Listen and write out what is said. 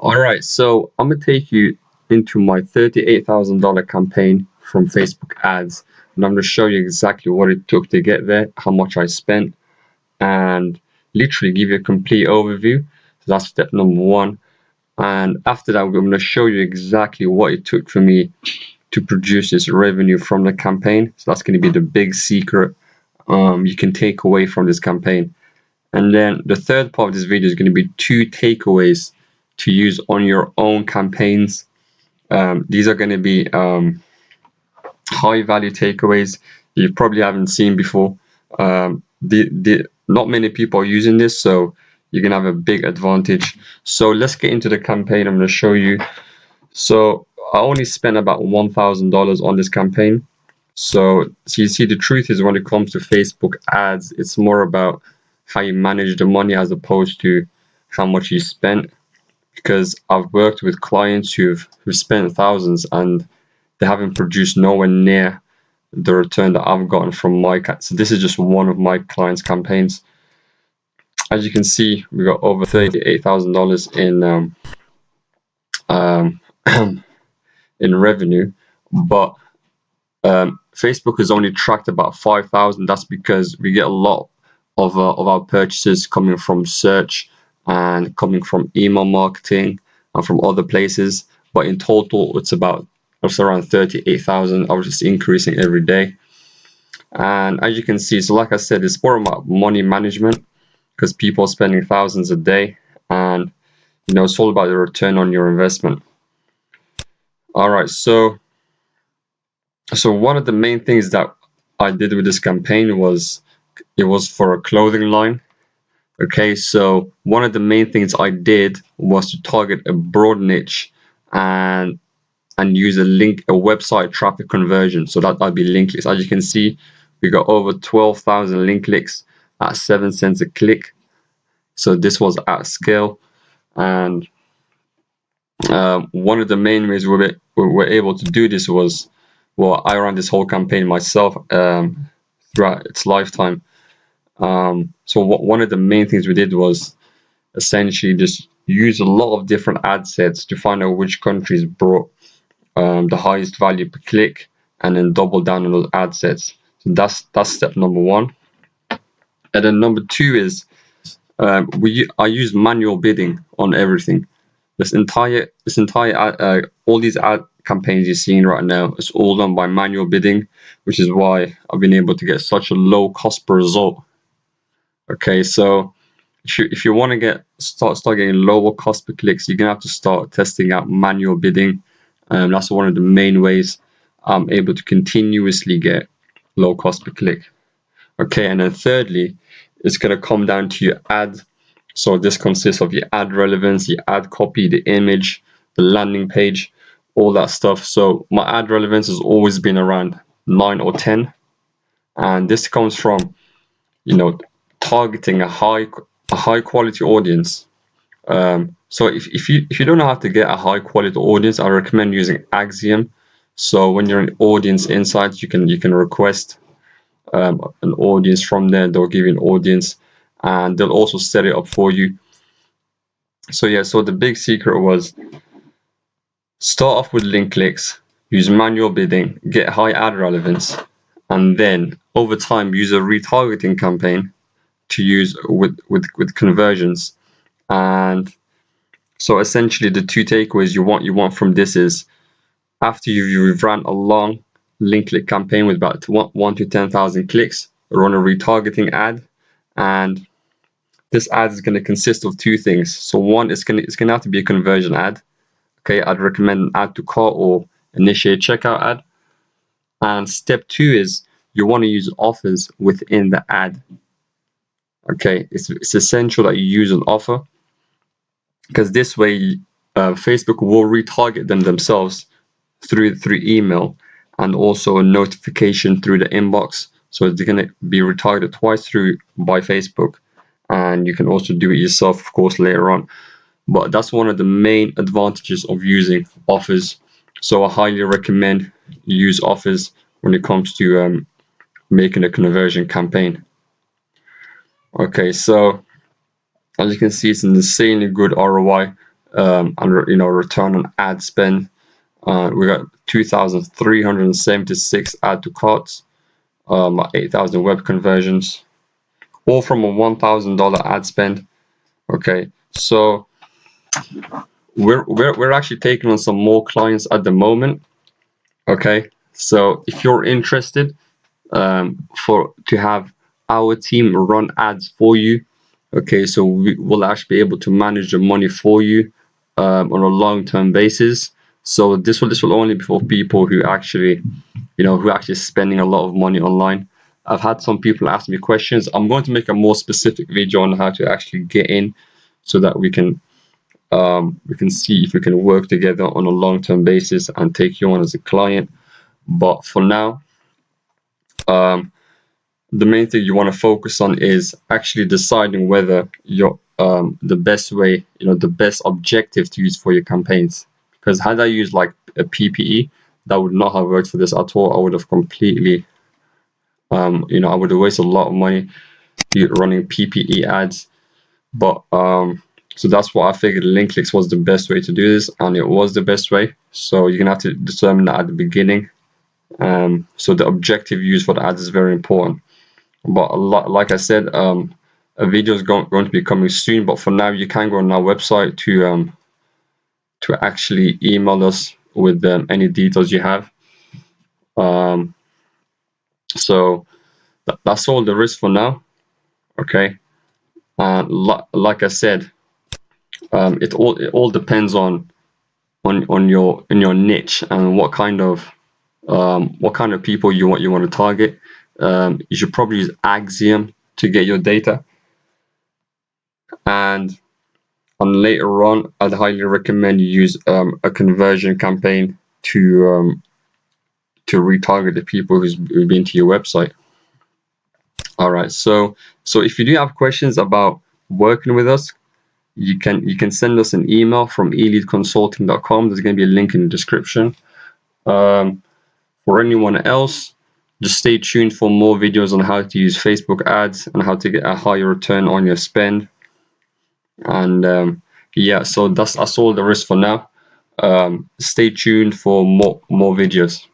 All right, so I'm gonna take you into my $38,000 campaign from Facebook ads, and I'm gonna show you exactly what it took to get there, how much I spent, and literally give you a complete overview. So that's step number one. And after that, I'm gonna show you exactly what it took for me to produce this revenue from the campaign. So that's gonna be the big secret you can take away from this campaign. And then the third part of this video is going to be two takeaways to use on your own campaigns. These are going to be high value takeaways you probably haven't seen before. Not many people are using this, so you're going to have a big advantage. So let's get into the campaign. I'm going to show you. So I only spent about $1,000 on this campaign. So you see, the truth is when it comes to Facebook ads, it's more about how you manage the money as opposed to how much you spent. Because I've worked with clients who've spent thousands and they haven't produced nowhere near the return that I've gotten from my so this is just one of my clients' campaigns. As you can see, we got over $38,000 um, in revenue, but Facebook has only tracked about 5,000. That's because we get a lot of our purchases coming from search and coming from email marketing and from other places. But in total, it's around 38,000. I was just increasing every day. And as you can see, so like I said, it's more about money management because people are spending thousands a day, and it's all about the return on your investment. All right, so one of the main things that I did with this campaign was it was for a clothing line. Okay, so one of the main things I did was to target a broad niche and use a website traffic conversion. So that'd be link clicks. As you can see, we got over 12,000 link clicks at 7 cents a click. So this was at scale, and one of the main ways we were able to do this was, well, I ran this whole campaign myself throughout its lifetime. So one of the main things we did was essentially just use a lot of different ad sets to find out which countries brought the highest value per click, and then double down on those ad sets. So that's step number one. And then number two is I use manual bidding on everything. All these ad campaigns you're seeing right now, it's all done by manual bidding, which is why I've been able to get such a low cost per result. Okay, so if you want to start getting lower cost per clicks, you're gonna have to start testing out manual bidding. That's one of the main ways I'm able to continuously get low cost per click. Okay, and then thirdly, it's gonna come down to your ad. So this consists of your ad relevance, your ad copy, the image, the landing page, all that stuff. So my ad relevance has always been around 9 or 10, and this comes from targeting a high quality audience. So if you don't know how to get a high quality audience, I recommend using Axiom. So when you're in Audience Insights, you can request an audience from there. They'll give you an audience, and they'll also set it up for you. So yeah, so the big secret was start off with link clicks, use manual bidding, get high ad relevance, and then over time use a retargeting campaign to use with conversions. And so essentially the two takeaways you want from this is, after you've run a long link click campaign with about 1 to 10,000 clicks, run a retargeting ad, and this ad is going to consist of two things. So one, it's going to have to be a conversion ad. Okay, I'd recommend an add to cart or initiate checkout ad. And step two is you want to use offers within the ad. Okay, it's essential that you use an offer, because this way Facebook will retarget them themselves through email and also a notification through the inbox. So they're going to be retargeted twice through by Facebook, and you can also do it yourself, of course, later on. But that's one of the main advantages of using offers. So I highly recommend you use offers when it comes to making a conversion campaign. Okay, so as you can see, it's an insanely good ROI. and return on ad spend. We got 2,376 add to carts, 8,000 web conversions, all from a $1,000 ad spend. Okay, so we're actually taking on some more clients at the moment. Okay, so if you're interested to have our team run ads for you, okay, so we will actually be able to manage the money for you on a long-term basis. So this will only be for people who actually spending a lot of money online. I've had some people ask me questions. I'm going to make a more specific video on how to actually get in, so that we can see if we can work together on a long-term basis and take you on as a client. But for now, the main thing you want to focus on is actually deciding whether you're the best way, the best objective to use for your campaigns. Because had I used like a PPE, that would not have worked for this at all. I would have completely, I would have wasted a lot of money running PPE ads. But so that's why I figured link clicks was the best way to do this, and it was the best way. So you're gonna have to determine that at the beginning. So the objective used for the ads is very important. But like I said, a video is going to be coming soon. But for now, you can go on our website to actually email us with any details you have. So that's all there is for now. Okay. Like I said, it all depends on your niche and what kind of people you want to target. You should probably use Axiom to get your data, and later on, I'd highly recommend you use a conversion campaign to retarget the people who've been to your website. All right, so if you do have questions about working with us, you can send us an email from eleadconsulting.com. There's going to be a link in the description. For anyone else, just stay tuned for more videos on how to use Facebook ads and how to get a higher return on your spend. And yeah, so that's all there is for now. Stay tuned for more videos.